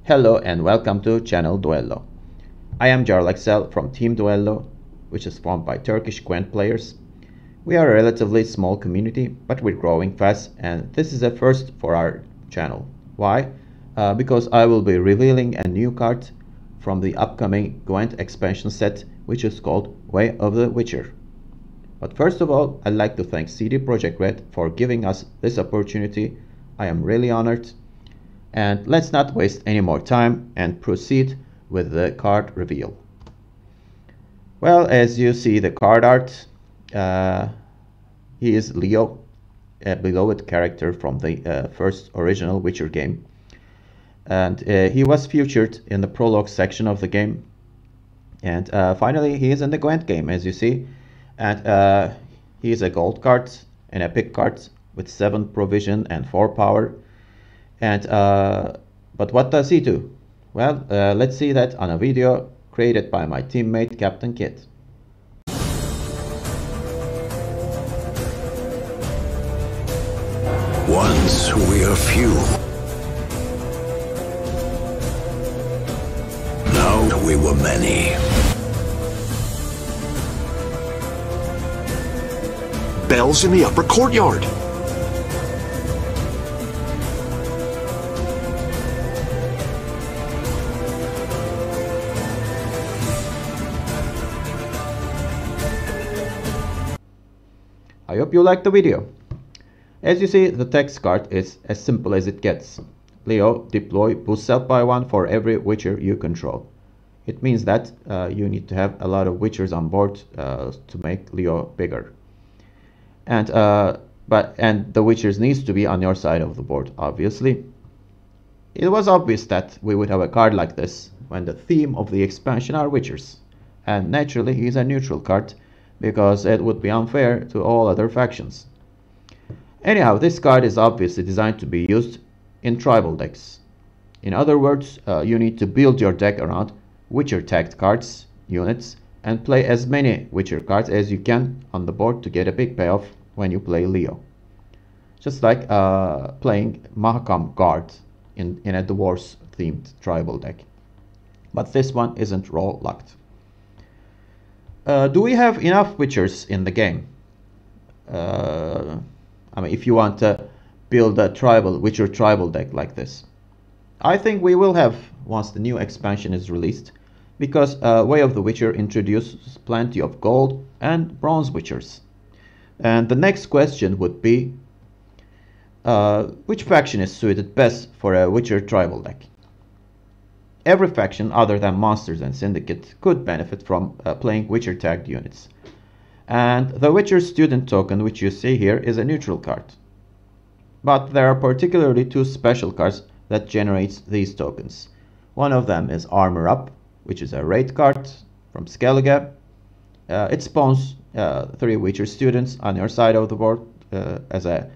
Hello and welcome to channel Duello. I am Jarlaxel from Team Duello, which is formed by Turkish Gwent players. We are a relatively small community, but we're growing fast, and this is a first for our channel. Why? Because I will be revealing a new card from the upcoming Gwent expansion set, which is called Way of the Witcher. But first of all, I'd like to thank CD Projekt Red for giving us this opportunity. I am really honored. And let's not waste any more time and proceed with the card reveal. Well, as you see the card art, he is Leo, a beloved character from the first original Witcher game. And he was featured in the prologue section of the game. And finally, he is in the Gwent game, as you see. And he is a gold card, an epic card with 7 provision and 4 power. And but what does he do? Well, let's see that on a video created by my teammate Captain Kit. Once we are few. Now we were many. Bells in the upper courtyard. I hope you liked the video. As you see, the text card is as simple as it gets. Leo, deploy boost self by 1 for every Witcher you control. It means that you need to have a lot of Witchers on board to make Leo bigger. And the Witchers needs to be on your side of the board, obviously. It was obvious that we would have a card like this when the theme of the expansion are Witchers. And naturally, he is a neutral card, because it would be unfair to all other factions. Anyhow, this card is obviously designed to be used in tribal decks. In other words, you need to build your deck around Witcher tagged cards, units, and play as many Witcher cards as you can on the board to get a big payoff when you play Leo. Just like playing Mahakam Guard in a Dwarves themed tribal deck. But this one isn't role locked. Do we have enough Witchers in the game? I mean, if you want to build a Witcher tribal deck like this. I think we will have once the new expansion is released, because Way of the Witcher introduces plenty of gold and bronze Witchers. And the next question would be, which faction is suited best for a Witcher tribal deck? Every faction other than Monsters and Syndicate could benefit from playing Witcher tagged units. And the Witcher student token, which you see here, is a neutral card. But there are particularly 2 special cards that generates these tokens. One of them is Armor Up, which is a raid card from Skellige. It spawns 3 Witcher students on your side of the board as a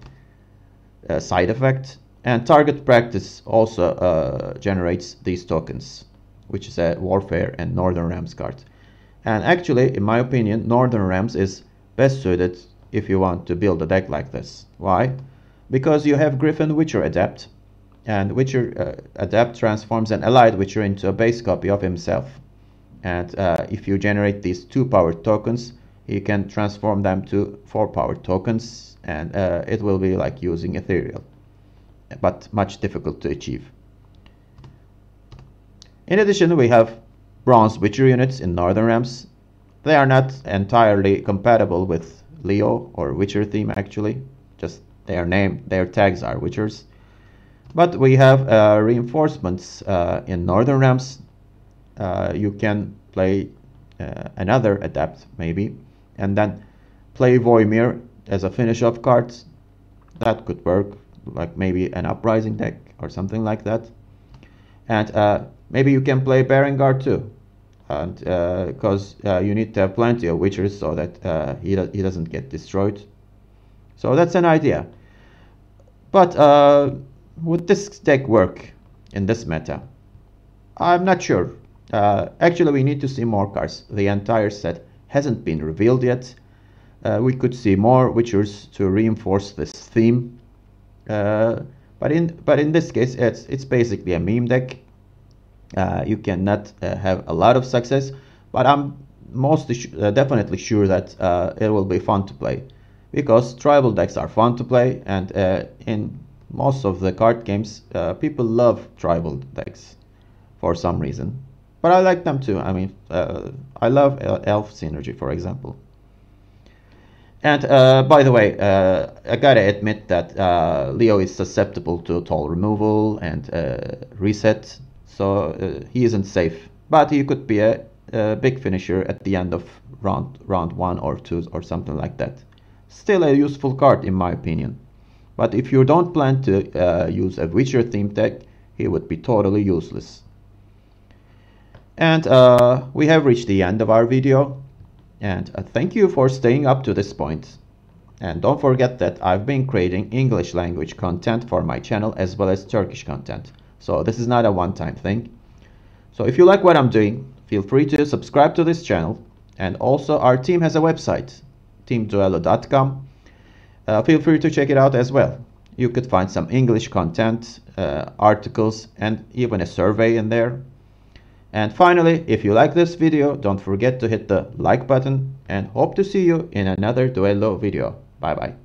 side effect. And Target Practice also generates these tokens, which is a Warfare and Northern Realms card. And actually, in my opinion, Northern Realms is best suited if you want to build a deck like this. Why? Because you have Griffin Witcher Adapt, and Witcher Adapt transforms an allied Witcher into a base copy of himself. And if you generate these 2 powered tokens, you can transform them to 4 powered tokens, and it will be like using Ethereal, but much difficult to achieve. In addition, we have bronze Witcher units in Northern Realms. They are not entirely compatible with Leo or Witcher theme actually, just their tags are Witchers. But we have reinforcements in Northern Realms. You can play another Adapt maybe, and then play Voimir as a finish off card. That could work, like maybe an Uprising deck or something like that. And maybe you can play Berengar too, and because you need to have plenty of Witchers so that he doesn't get destroyed. So that's an idea. But would this deck work in this meta? I'm not sure. Actually, we need to see more cards. The entire set hasn't been revealed yet. We could see more Witchers to reinforce this theme. But in this case, it's basically a meme deck. You cannot have a lot of success, but I'm definitely sure that it will be fun to play, because tribal decks are fun to play, and in most of the card games people love tribal decks for some reason. But I like them too. I mean, I love elf synergy, for example. And by the way, I gotta admit that Leo is susceptible to toll removal and reset, so he isn't safe. But he could be a big finisher at the end of round 1 or 2 or something like that. Still a useful card in my opinion. But if you don't plan to use a Witcher themed deck, he would be totally useless. And we have reached the end of our video. And thank you for staying up to this point. And don't forget that I've been creating English language content for my channel as well as Turkish content. So this is not a one-time thing. So if you like what I'm doing, feel free to subscribe to this channel. And also our team has a website, teamduello.com. Feel free to check it out as well. You could find some English content, articles, and even a survey in there. And finally, if you like this video, don't forget to hit the like button, and hope to see you in another Duello video. Bye bye.